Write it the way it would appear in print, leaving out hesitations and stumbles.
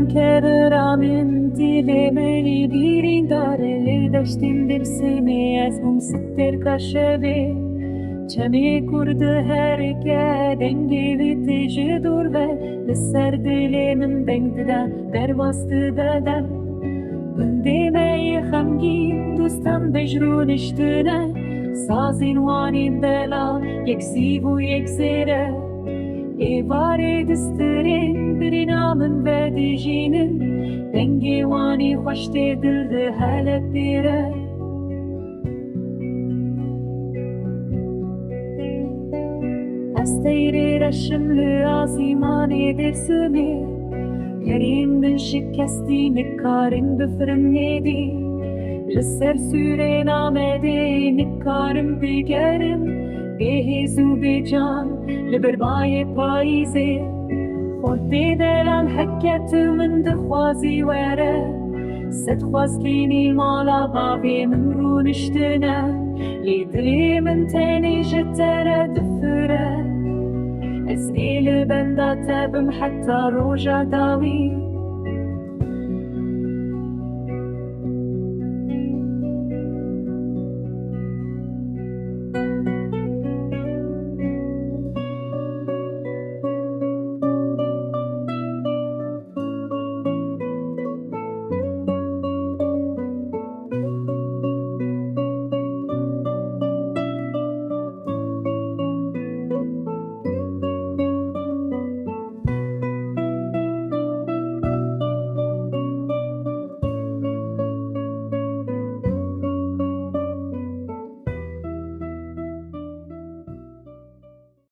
كدرامين dilemeli birindare Deştim seni ezmum sittir kaşevi Çemi kurdu herke dengi vitici dur ve Lisser dilemin bengdida dervastı beden Bildime yıkamgi dostan bejrun iştine Sazin vani bela yeksi bu yeksire Evare distirin bir namın ve dijinin Dengi vani hoş dedildi hele bire Esteyri reşimli azimani dersimi Yerin bin şikesti nikarin büfrüm yedi Lisser süre namedi nikarim bigerim Behizu becan لبرباي بايزي خورتي دلال حكيت من دخوازي ويره ستخوازكيني مالا بابي من رون اشتنا يدري من تاني جترة دفرة اسئل بندا تابم حتى روجا داوي